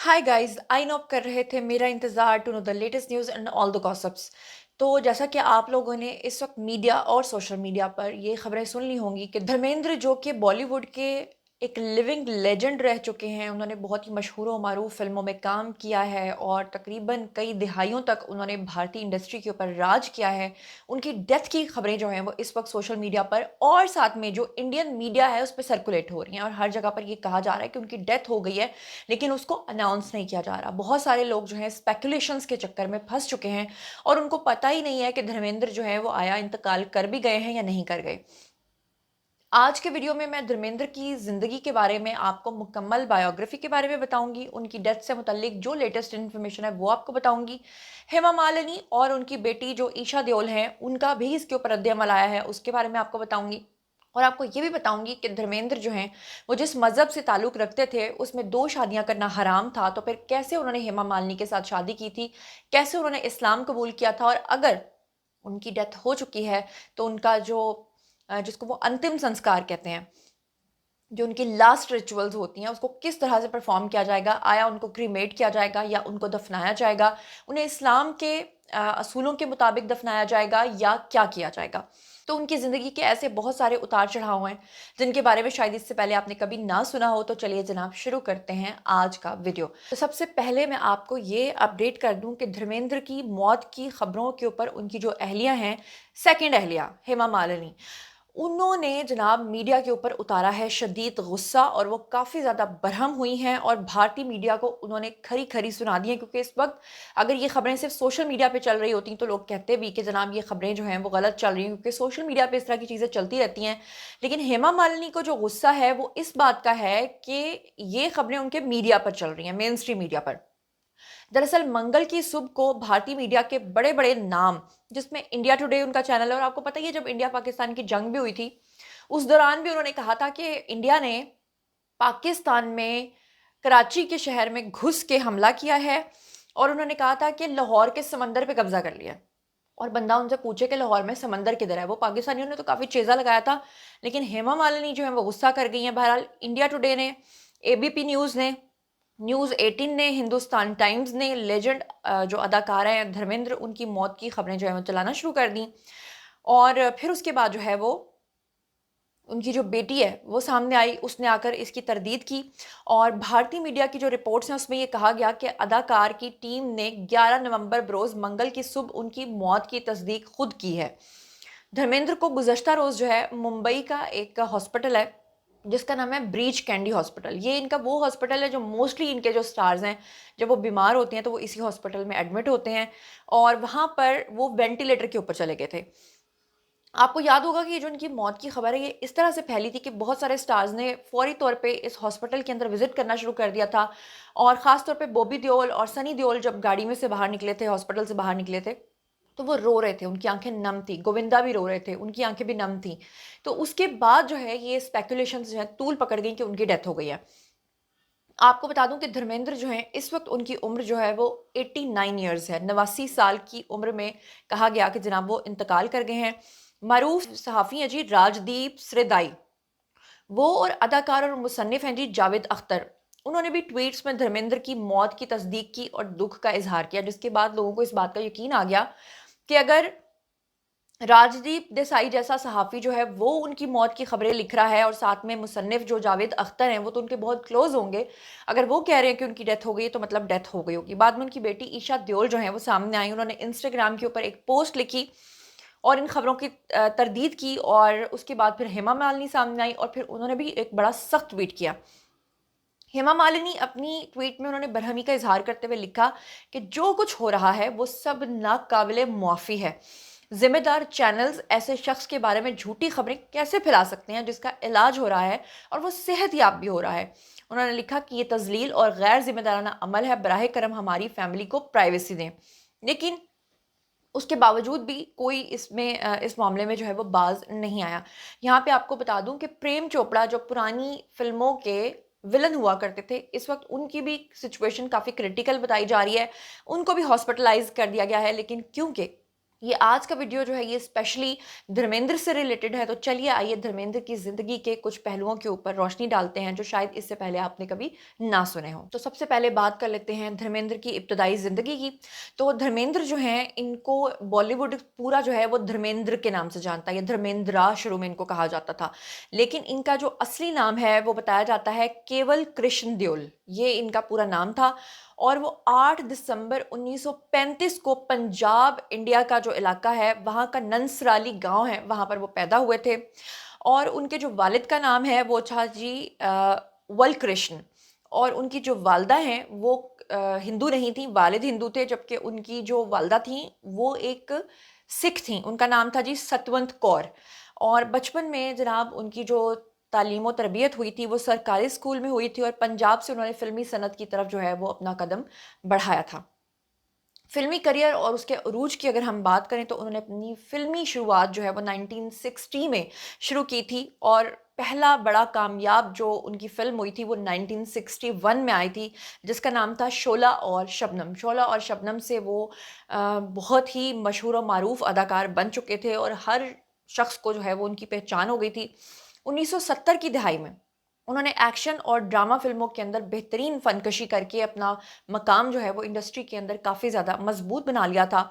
Hi guys, I know आप कर रहे थे मेरा इंतज़ार to know the latest news and all the gossips. तो जैसा कि आप लोगों ने इस वक्त मीडिया और सोशल मीडिया पर ये खबरें सुन ली होंगी कि धर्मेंद्र, जो कि बॉलीवुड के एक लिविंग लेजेंड रह चुके हैं, उन्होंने बहुत ही मशहूर व मारूफ फिल्मों में काम किया है और तकरीबन कई दिहाइयों तक उन्होंने भारतीय इंडस्ट्री के ऊपर राज किया है। उनकी डेथ की खबरें जो हैं वो इस वक्त सोशल मीडिया पर और साथ में जो इंडियन मीडिया है उस पर सर्कुलेट हो रही हैं और हर जगह पर ये कहा जा रहा है कि उनकी डेथ हो गई है, लेकिन उसको अनाउंस नहीं किया जा रहा। बहुत सारे लोग जो हैं स्पेकुलेशंस के चक्कर में फंस चुके हैं और उनको पता ही नहीं है कि धर्मेंद्र जो है वो आया इंतकाल कर भी गए हैं या नहीं कर गए। आज के वीडियो में मैं धर्मेंद्र की ज़िंदगी के बारे में आपको मुकम्मल बायोग्राफी के बारे में बताऊंगी, उनकी डेथ से मुतल्लिक जो लेटेस्ट इन्फॉर्मेशन है वो आपको बताऊंगी। हेमा मालिनी और उनकी बेटी जो ईशा देओल हैं, उनका भी इसके ऊपर रद्द-ए-अमल आया है, उसके बारे में आपको बताऊंगी। और आपको ये भी बताऊंगी कि धर्मेंद्र जो हैं वो जिस मज़हब से ताल्लुक़ रखते थे उसमें 2 शादियाँ करना हराम था, तो फिर कैसे उन्होंने हेमा मालिनी के साथ शादी की थी, कैसे उन्होंने इस्लाम कबूल किया था और अगर उनकी डेथ हो चुकी है तो उनका जो जिसको वो अंतिम संस्कार कहते हैं, जो उनकी लास्ट रिचुअल्स होती हैं, उसको किस तरह से परफॉर्म किया जाएगा। आया उनको क्रीमेट किया जाएगा या उनको दफनाया जाएगा, उन्हें इस्लाम के असूलों के मुताबिक दफनाया जाएगा या क्या किया जाएगा। तो उनकी ज़िंदगी के ऐसे बहुत सारे उतार चढ़ाव हैं जिनके बारे में शायद इससे पहले आपने कभी ना सुना हो। तो चलिए जनाब, शुरू करते हैं आज का वीडियो। तो सबसे पहले मैं आपको ये अपडेट कर दूं कि धर्मेंद्र की मौत की खबरों के ऊपर उनकी जो अहलिया हैं, सेकंड अहलिया हेमा मालिनी, उन्होंने जनाब मीडिया के ऊपर उतारा है शदीद गुस्सा और वो काफ़ी ज़्यादा बरहम हुई हैं और भारतीय मीडिया को उन्होंने खरी-खरी सुना दी है, क्योंकि इस वक्त अगर ये खबरें सिर्फ सोशल मीडिया पे चल रही होती तो लोग कहते भी कि जनाब ये खबरें जो हैं वो गलत चल रही हैं, क्योंकि सोशल मीडिया पे इस तरह की चीज़ें चलती रहती हैं। लेकिन हेमा मालिनी को जो गुस्सा है वो इस बात का है कि ये खबरें उनके मीडिया पर चल रही हैं, मेन स्ट्रीम मीडिया पर। दरअसल मंगल की सुबह को भारतीय मीडिया के बड़े-बड़े नाम, जिसमें इंडिया टुडे उनका चैनल है, और आपको पता ही है जब इंडिया पाकिस्तान की जंग भी हुई थी, उस दौरान भी उन्होंने कहा था कि इंडिया ने पाकिस्तान में कराची के शहर में घुस के हमला किया है और उन्होंने कहा था कि लाहौर के समंदर पे कब्जा कर लिया। और बंदा उनसे पूछे कि लाहौर में समंदर किधर है, वो पाकिस्तानियों ने तो काफ़ी चेज़ा लगाया था, लेकिन हेमा मालिनी जो है वो गुस्सा कर गई हैं। बहरहाल इंडिया टुडे ने, एबीपी न्यूज़ ने, न्यूज़ 18 ने, हिंदुस्तान टाइम्स ने लेजेंड जो अदाकार हैं धर्मेंद्र, उनकी मौत की खबरें जो है वो चलाना शुरू कर दी। और फिर उसके बाद जो है वो उनकी जो बेटी है वो सामने आई, उसने आकर इसकी तरदीद की और भारतीय मीडिया की जो रिपोर्ट्स हैं उसमें ये कहा गया कि अदाकार की टीम ने 11 नवंबर बरोज़ मंगल की सुबह उनकी मौत की तस्दीक खुद की है। धर्मेंद्र को गुज़श्ता रोज़ जो है मुंबई का एक हॉस्पिटल है जिसका नाम है ब्रीच कैंडी हॉस्पिटल। ये इनका वो हॉस्पिटल है जो मोस्टली इनके जो स्टार्स हैं, जब वो बीमार होते हैं तो वो इसी हॉस्पिटल में एडमिट होते हैं और वहाँ पर वो वेंटिलेटर के ऊपर चले गए थे। आपको याद होगा कि ये जो इनकी मौत की खबर है ये इस तरह से फैली थी कि बहुत सारे स्टार्स ने फौरी तौर पे इस हॉस्पिटल के अंदर विजिट करना शुरू कर दिया था और ख़ास तौर पे बॉबी देओल और सनी देओल जब गाड़ी में से बाहर निकले थे, हॉस्पिटल से बाहर निकले थे, तो वो रो रहे थे, उनकी आंखें नम थी। गोविंदा भी रो रहे थे, उनकी आंखें भी नम थी। तो उसके बाद जो है ये स्पेकुलेशंस जो है तूल पकड़ गई कि उनकी डेथ हो गई है। आपको बता दूं कि धर्मेंद्र जो हैं इस वक्त उनकी उम्र जो है वो 89 ईयर्स है, 89 साल की उम्र में कहा गया कि जनाब वो इंतकाल कर गए हैं। मरूफ सहाफ़ी हैं जी राजदीप सरदाई, वो और अदाकार और मुसन्निफ हैं जी जावेद अख्तर। उन्होंने भी ट्वीट्स में धर्मेंद्र की मौत की तस्दीक की और दुख का इजहार किया, जिसके बाद लोगों को इस बात का यकीन आ गया कि अगर राजदीप देसाई जैसा सहाफ़ी जो है वो उनकी मौत की खबरें लिख रहा है और साथ में मुसन्निफ जो जावेद अख्तर हैं वो तो उनके बहुत क्लोज होंगे, अगर वो कह रहे हैं कि उनकी डेथ हो गई है तो मतलब डेथ हो गई होगी। बाद में उनकी बेटी ईशा देओल जो है वो सामने आई, उन्होंने इंस्टाग्राम के ऊपर एक पोस्ट लिखी और इन खबरों की तरदीद की और उसके बाद फिर हेमा मालिनी सामने आई और फिर उन्होंने भी एक बड़ा सख्त ट्वीट किया। हेमा मालिनी अपनी ट्वीट में उन्होंने बरहमी का इजहार करते हुए लिखा कि जो कुछ हो रहा है वो सब नाकाबिले मुआफ़ी है। जिम्मेदार चैनल्स ऐसे शख्स के बारे में झूठी खबरें कैसे फैला सकते हैं जिसका इलाज हो रहा है और वो सेहत याब भी हो रहा है। उन्होंने लिखा कि ये तजलील और गैर जिम्मेदाराना अमल है, बराह करम हमारी फैमिली को प्राइवेसी दें। लेकिन उसके बावजूद भी कोई इसमें इस मामले में जो है वो बाज नहीं आया। यहाँ पे आपको बता दूं कि प्रेम चोपड़ा जो पुरानी फिल्मों के विलन हुआ करते थे, इस वक्त उनकी भी सिचुएशन काफ़ी क्रिटिकल बताई जा रही है। उनको भी हॉस्पिटलाइज कर दिया गया है, लेकिन क्योंकि ये आज का वीडियो जो है ये स्पेशली धर्मेंद्र से रिलेटेड है, तो चलिए आइए धर्मेंद्र की ज़िंदगी के कुछ पहलुओं के ऊपर रोशनी डालते हैं जो शायद इससे पहले आपने कभी ना सुने हों। तो सबसे पहले बात कर लेते हैं धर्मेंद्र की इब्तदाई ज़िंदगी की। तो धर्मेंद्र जो हैं इनको बॉलीवुड पूरा जो है वो धर्मेंद्र के नाम से जानता है, या धर्मेंद्रा शुरू में इनको कहा जाता था। लेकिन इनका जो असली नाम है वो बताया जाता है केवल कृष्ण देओल, ये इनका पूरा नाम था। और वो 8 दिसंबर 1935 को पंजाब इंडिया का जो इलाका है वहाँ का ननसराली गांव है वहाँ पर वो पैदा हुए थे। और उनके जो वालिद का नाम है वो था जी वलकृष्ण। और उनकी जो वालदा हैं वो हिंदू नहीं थी, वालिद हिंदू थे, जबकि उनकी जो वालदा थी वो एक सिख थी, उनका नाम था जी सतवंत कौर। और बचपन में जनाब उनकी जो तालीम और तरबियत हुई थी वो सरकारी स्कूल में हुई थी, और पंजाब से उन्होंने फ़िल्मी सनत की तरफ जो है वो अपना कदम बढ़ाया था। फ़िल्मी करियर और उसके अरूज की अगर हम बात करें तो उन्होंने अपनी फ़िल्मी शुरुआत जो है वो 1960 में शुरू की थी, और पहला बड़ा कामयाब जो उनकी फ़िल्म हुई थी वो 1961 में आई थी, जिसका नाम था शोला और शबनम। शोला और शबनम से वो बहुत ही मशहूर और मारूफ अदाकार बन चुके थे, और हर शख्स को जो है वो उनकी पहचान हो गई थी। 1970 की दहाई में उन्होंने एक्शन और ड्रामा फ़िल्मों के अंदर बेहतरीन फ़नकशी करके अपना मकाम जो है वो इंडस्ट्री के अंदर काफ़ी ज़्यादा मजबूत बना लिया था।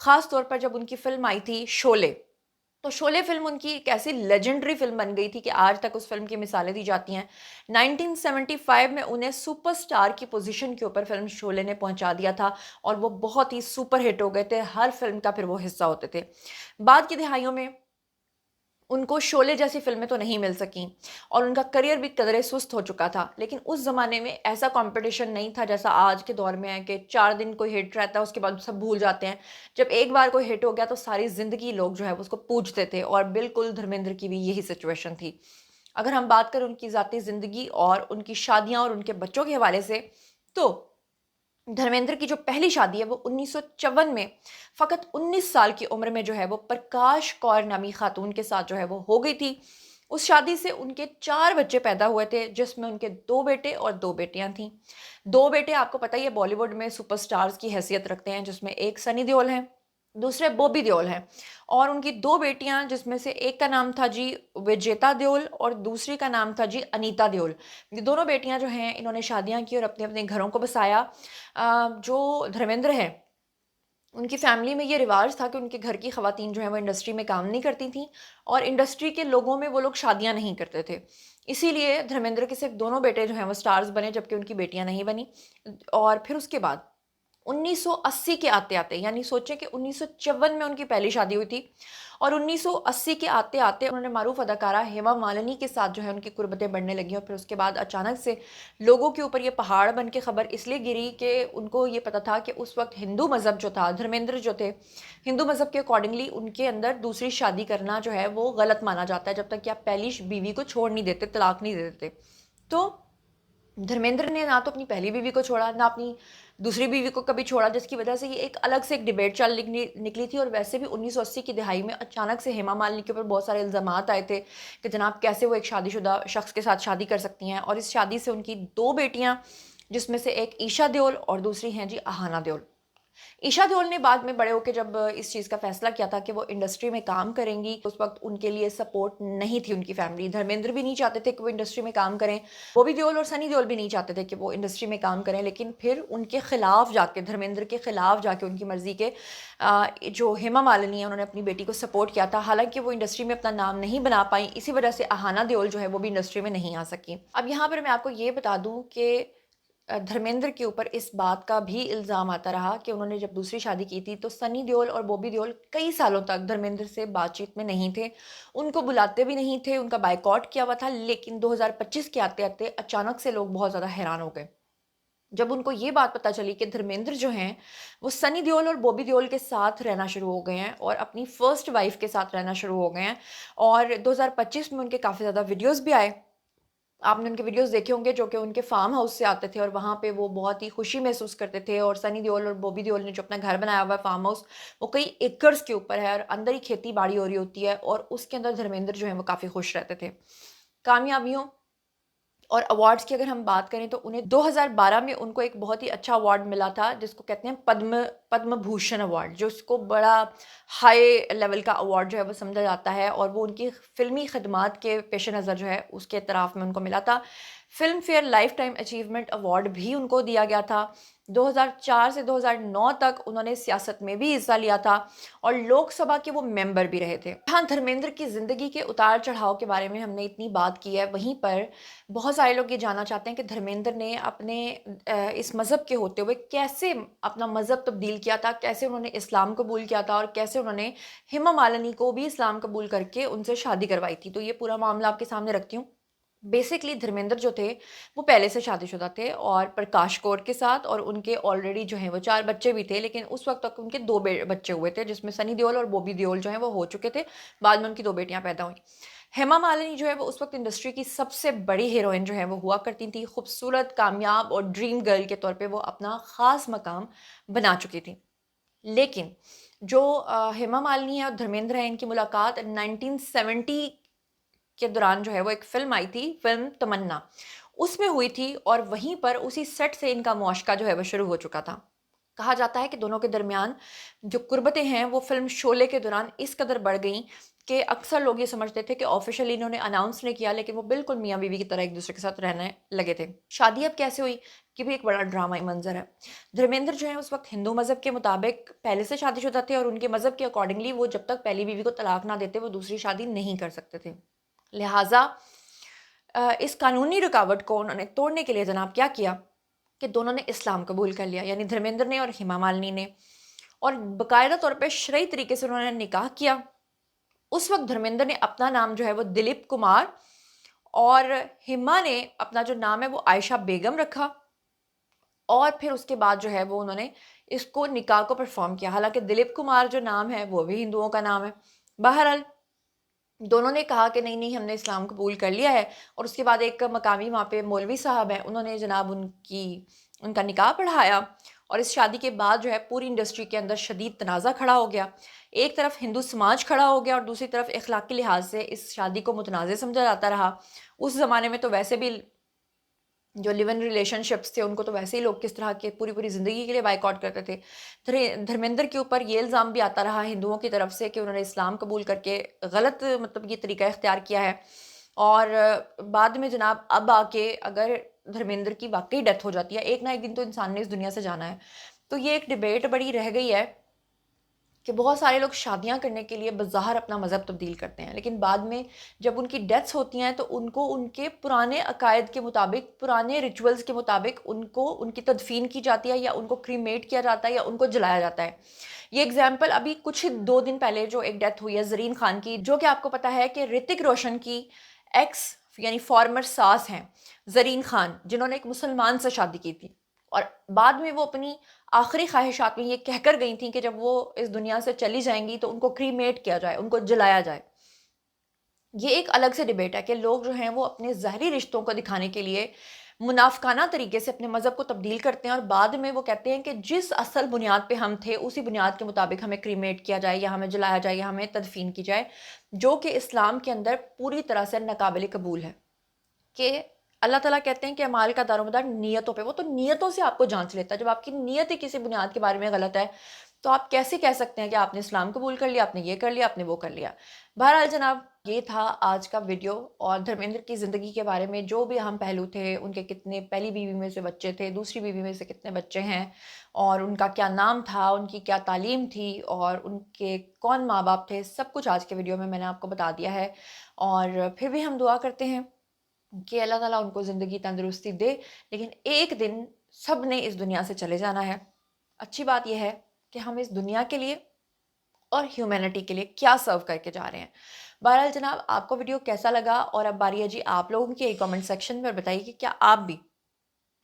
ख़ास तौर पर जब उनकी फ़िल्म आई थी शोले, तो शोले फ़िल्म उनकी एक ऐसी लेजेंडरी फ़िल्म बन गई थी कि आज तक उस फ़िल्म की मिसालें दी जाती हैं। 1975 में उन्हें सुपरस्टार की पोज़ीशन के ऊपर फ़िल्म शोले ने पहुँचा दिया था, और वो बहुत ही सुपर हिट हो गए थे, हर फ़िल्म का फिर वो हिस्सा होते थे। बाद की दिहाइयों में उनको शोले जैसी फ़िल्में तो नहीं मिल सकीं, और उनका करियर भी कदरे सुस्त हो चुका था। लेकिन उस ज़माने में ऐसा कॉम्पिटिशन नहीं था जैसा आज के दौर में है कि 4 दिन कोई हिट रहता है, उसके बाद सब भूल जाते हैं। जब एक बार कोई हिट हो गया तो सारी ज़िंदगी लोग जो है वो उसको पूजते थे, और बिल्कुल धर्मेंद्र की भी यही सिचुएशन थी। अगर हम बात करें उनकी ज़ाती ज़िंदगी और उनकी शादियाँ और उनके बच्चों के हवाले से, तो धर्मेंद्र की जो पहली शादी है वो 1954 में फ़कत 19 साल की उम्र में जो है वो प्रकाश कौर नामी खातून के साथ जो है वो हो गई थी। उस शादी से उनके 4 बच्चे पैदा हुए थे, जिसमें उनके 2 बेटे और 2 बेटियां थीं। 2 बेटे आपको पता ही है बॉलीवुड में सुपरस्टार्स की हैसियत रखते हैं, जिसमें एक सनी देओल हैं, दूसरे बॉबी देओल हैं। और उनकी 2 बेटियां, जिसमें से एक का नाम था जी विजेता देओल और दूसरी का नाम था जी अनीता देओल। ये दोनों बेटियां जो हैं इन्होंने शादियां की और अपने-अपने घरों को बसाया। जो धर्मेंद्र हैं उनकी फैमिली में ये रिवाज था कि उनके घर की ख़वातीन जो हैं वो इंडस्ट्री में काम नहीं करती थीं, और इंडस्ट्री के लोगों में वो लोग शादियां नहीं करते थे। इसीलिए धर्मेंद्र के सिर्फ दोनों बेटे जो हैं वो स्टार्स बने, जबकि उनकी बेटियां नहीं बनी। और फिर उसके बाद 1980 के आते-आते, यानी सोचें कि 1954 में उनकी पहली शादी हुई थी, और 1980 के आते-आते उन्होंने मारूफ अदाकारा हेमा मालिनी के साथ जो है उनकी कुर्बतें बढ़ने लगीं, और फिर उसके बाद अचानक से लोगों के ऊपर ये पहाड़ बन के खबर इसलिए गिरी कि उनको ये पता था कि उस वक़्त हिंदू मज़हब जो था, धर्मेंद्र जो थे, हिंदू मज़हब के अकॉर्डिंगली उनके अंदर दूसरी शादी करना जो है वो गलत माना जाता है, जब तक कि आप पहली बीवी को छोड़ नहीं देते, तलाक नहीं दे देते। तो धर्मेंद्र ने ना तो अपनी पहली बीवी को छोड़ा, ना अपनी दूसरी बीवी को कभी छोड़ा, जिसकी वजह से ये एक अलग से एक डिबेट चल निकली थी। और वैसे भी 1980 की दिहाई में अचानक से हेमा मालिनी के ऊपर बहुत सारे इल्ज़ामात आए थे कि जनाब कैसे वो एक शादीशुदा शख्स के साथ शादी कर सकती हैं। और इस शादी से उनकी 2 बेटियां, जिसमें से एक ईशा देओल और दूसरी हैं जी अहाना देओल। ईशा देओल ने बाद में बड़े होकर जब इस चीज़ का फैसला किया था कि वो इंडस्ट्री में काम करेंगी, उस वक्त उनके लिए सपोर्ट नहीं थी उनकी फैमिली। धर्मेंद्र भी नहीं चाहते थे कि वो इंडस्ट्री में काम करें, बॉबी देओल और सनी देओल भी नहीं चाहते थे कि वो इंडस्ट्री में काम करें। लेकिन फिर उनके खिलाफ जाके, धर्मेंद्र के खिलाफ जाके, उनकी मर्जी के जो हेमा मालिनी है उन्होंने अपनी बेटी को सपोर्ट किया था। हालांकि वो इंडस्ट्री में अपना नाम नहीं बना पाई, इसी वजह से अहाना देओल जो है वो भी इंडस्ट्री में नहीं आ सकी। अब यहाँ पर मैं आपको ये बता दूं कि धर्मेंद्र के ऊपर इस बात का भी इल्ज़ाम आता रहा कि उन्होंने जब दूसरी शादी की थी तो सनी देओल और बॉबी देओल कई सालों तक धर्मेंद्र से बातचीत में नहीं थे, उनको बुलाते भी नहीं थे, उनका बायकॉट किया हुआ था। लेकिन 2025 के आते-आते अचानक से लोग बहुत ज़्यादा हैरान हो गए। जब उनको ये बात पता चली कि धर्मेंद्र जो हैं वो सनी देओल और बॉबी देओल के साथ रहना शुरू हो गए हैं, और अपनी फर्स्ट वाइफ के साथ रहना शुरू हो गए हैं। और 2025 में उनके काफ़ी ज़्यादा वीडियोज़ भी आए। आपने उनके वीडियोस देखे होंगे जो कि उनके फार्म हाउस से आते थे, और वहाँ पे वो बहुत ही खुशी महसूस करते थे। और सनी देओल और बॉबी देओल ने जो अपना घर बनाया हुआ है फार्म हाउस, वो कई एकर्स के ऊपर है, और अंदर ही खेती बाड़ी हो रही होती है, और उसके अंदर धर्मेंद्र जो है वो काफ़ी खुश रहते थे। कामयाबियों और अवार्ड्स की अगर हम बात करें तो उन्हें 2012 में उनको एक बहुत ही अच्छा अवार्ड मिला था जिसको कहते हैं पद्म भूषण अवार्ड, जो उसको बड़ा हाई लेवल का अवार्ड जो है वो समझा जाता है, और वो उनकी फ़िल्मी खदमात के पेश नज़र जो है उसके एतराफ़ में उनको मिला था। Film fair life time achievement award भी उनको दिया गया था। 2004 से 2009 तक उन्होंने सियासत में भी हिस्सा लिया था और लोकसभा के वो मेंबर भी रहे थे। हाँ, धर्मेंद्र की ज़िंदगी के उतार-चढ़ाव के बारे में हमने इतनी बात की है, वहीं पर बहुत सारे लोग ये जानना चाहते हैं कि धर्मेंद्र ने अपने इस मज़हब के होते हुए कैसे अपना मज़हब तब्दील किया था, कैसे उन्होंने इस्लाम कबूल किया था और कैसे उन्होंने हेमा मालिनी को भी इस्लाम कबूल करके उनसे शादी करवाई थी। तो ये पूरा मामला आपके सामने रखती हूँ। बेसिकली धर्मेंद्र जो थे, वो पहले से शादीशुदा थे और प्रकाश कौर के साथ, और उनके ऑलरेडी जो हैं वो 4 बच्चे भी थे, लेकिन उस वक़्त तक उनके 2 बे बच्चे हुए थे, जिसमें सनी देओल और बॉबी देओल जो हैं वो हो चुके थे। बाद में उनकी 2 बेटियाँ पैदा हुईं। हेमा मालिनी जो है वो उस वक़्त इंडस्ट्री की सबसे बड़ी हीरोइन जो है वो हुआ करती थी। खूबसूरत, कामयाब और ड्रीम गर्ल के तौर पे वो अपना ख़ास मकाम बना चुकी थी। लेकिन जो हेमा मालिनी है और धर्मेंद्र हैं, इनकी मुलाकात 1970 के दौरान जो है वो एक फ़िल्म आई थी, फ़िल्म तमन्ना, उसमें हुई थी और वहीं पर उसी सेट से इनका मुआशक़ा जो है वो शुरू हो चुका था। कहा जाता है कि दोनों के दरमियान जो कुर्बतें हैं वो फ़िल्म शोले के दौरान इस कदर बढ़ गईं कि अक्सर लोग ये समझते थे कि ऑफ़िशियली इन्होंने अनाउंस नहीं किया, लेकिन वो बिल्कुल मियाँ-बीवी की तरह एक-दूसरे के साथ रहने लगे थे। शादी अब कैसे हुई, ये भी एक बड़ा ड्रामाई मंज़र है। धर्मेंद्र जो हैं उस वक़्त हिंदू मज़हब के मुताबिक पहले से शादीशुदा थे और उनके मज़हब के अकॉर्डिंगली वो जब तक पहली बीवी को तलाक ना देते, वो दूसरी शादी नहीं कर सकते थे। लिहाजा इस कानूनी रुकावट को उन्होंने तोड़ने के लिए जनाब क्या किया कि दोनों ने इस्लाम कबूल कर लिया, यानी धर्मेंद्र ने और हेमा मालिनी ने, और बाकायदा तौर पे शरई तरीके से उन्होंने निकाह किया। उस वक्त धर्मेंद्र ने अपना नाम जो है वो दिलीप कुमार और हेमा ने अपना जो नाम है वो आयशा बेगम रखा, और फिर उसके बाद जो है वो उन्होंने इसको निकाह को परफॉर्म किया। हालांकि दिलीप कुमार जो नाम है वो भी हिंदुओं का नाम है। बहरहाल दोनों ने कहा कि नहीं, नहीं, हमने इस्लाम कबूल कर लिया है, और उसके बाद एक मकामी वहाँ पे मौलवी साहब हैं, उन्होंने जनाब उनका निकाह पढ़ाया, और इस शादी के बाद जो है पूरी इंडस्ट्री के अंदर शदीद तनाज़ा खड़ा हो गया। एक तरफ हिंदू समाज खड़ा हो गया और दूसरी तरफ अखलाकी लिहाज से इस शादी को मुतनाज़ समझा जाता रहा। उस ज़माने में तो वैसे भी जो लिव इन रिलेशनशिप्स थे उनको तो वैसे ही लोग किस तरह के पूरी-पूरी ज़िंदगी के लिए बायकॉट करते थे। धर्मेंद्र के ऊपर ये इल्ज़ाम भी आता रहा हिंदुओं की तरफ से कि उन्होंने इस्लाम कबूल करके गलत मतलब ये तरीका इख्तियार किया है, और बाद में जनाब अब आके अगर धर्मेंद्र की वाक़ई डेथ हो जाती है, एक ना एक दिन तो इंसान ने इस दुनिया से जाना है। तो ये एक डिबेट बड़ी रह गई है कि बहुत सारे लोग शादियाँ करने के लिए बज़ाहिर अपना मज़हब तब्दील करते हैं, लेकिन बाद में जब उनकी डेथ्स होती हैं तो उनको उनके पुराने अकायद के मुताबिक, पुराने रिचुअल्स के मुताबिक उनको उनकी तदफ़ीन की जाती है, या उनको क्रीमेट किया जाता है, या उनको जलाया जाता है। ये एग्ज़ाम्पल अभी कुछ ही 2 दिन पहले जो एक डेथ हुई है ज़रीन खान की, जो कि आपको पता है कि ऋतिक रोशन की एक्स यानी फ़ॉर्मर सास हैं, ज़रीन खान, जिन्होंने एक मुसलमान से शादी की थी। और बाद में वो अपनी आखिरी ख्वाहिशात में ये कहकर गई थी कि जब वो इस दुनिया से चली जाएँगी तो उनको क्रीमेट किया जाए, उनको जलाया जाए। ये एक अलग से डिबेट है कि लोग जो हैं वो अपने ज़ाहिरी रिश्तों को दिखाने के लिए मुनाफ़िकाना तरीके से अपने मज़हब को तब्दील करते हैं, और बाद में वो कहते हैं कि जिस असल बुनियाद पे हम थे उसी बुनियाद के मुताबिक हमें क्रीमेट किया जाए, या हमें जलाया जाए, या हमें तदफ़ीन की जाए, जो कि इस्लाम के अंदर पूरी तरह से नाक़ाबिल कबूल है। कि अल्लाह ताला कहते हैं कि अमाल का दारोमदार नियतों पे, वो तो नियतों से आपको जाँच लेता है। जब आपकी नियत ही किसी बुनियाद के बारे में गलत है, तो आप कैसे कह सकते हैं कि आपने इस्लाम कबूल कर लिया, आपने ये कर लिया, आपने वो कर लिया। बहरहाल जनाब, ये था आज का वीडियो, और धर्मेंद्र की ज़िंदगी के बारे में जो भी अहम पहलू थे, उनके कितने पहली बीवी में से बच्चे थे, दूसरी बीवी में से कितने बच्चे हैं, और उनका क्या नाम था, उनकी क्या तालीम थी, और उनके कौन माँ-बाप थे, सब कुछ आज के वीडियो में मैंने आपको बता दिया है। और फिर भी हम दुआ करते हैं कि अल्लाह ताला उनको ज़िंदगी तंदुरुस्ती दे, लेकिन एक दिन सब ने इस दुनिया से चले जाना है। अच्छी बात ये है कि हम इस दुनिया के लिए और ह्यूमैनिटी के लिए क्या सर्व करके जा रहे हैं। बहरहाल जनाब, आपको वीडियो कैसा लगा, और अब बारी है जी आप लोगों की, कमेंट सेक्शन में बताइए कि क्या आप भी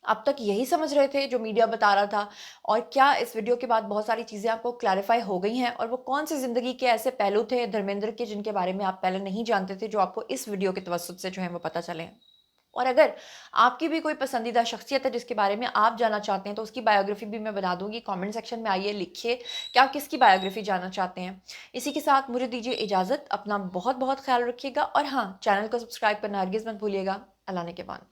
अब तक यही समझ रहे थे जो मीडिया बता रहा था, और क्या इस वीडियो के बाद बहुत सारी चीज़ें आपको क्लैरिफाई हो गई हैं, और वो कौन सी ज़िंदगी के ऐसे पहलू थे धर्मेंद्र के जिनके बारे में आप पहले नहीं जानते थे, जो आपको इस वीडियो के तवज्जुद से जो है वो पता चले हैं। और अगर आपकी भी कोई पसंदीदा शख्सियत है जिसके बारे में आप जानना चाहते हैं, तो उसकी बायोग्राफी भी मैं बता दूंगी। कमेंट सेक्शन में आइए, लिखिए कि आप किसकी बायोग्राफी जानना चाहते हैं। इसी के साथ मुझे दीजिए इजाज़त, अपना बहुत बहुत ख्याल रखिएगा, और हाँ, चैनल को सब्सक्राइब करना हरगिज़ मत भूलिएगा। अल्लाह ने के बाद।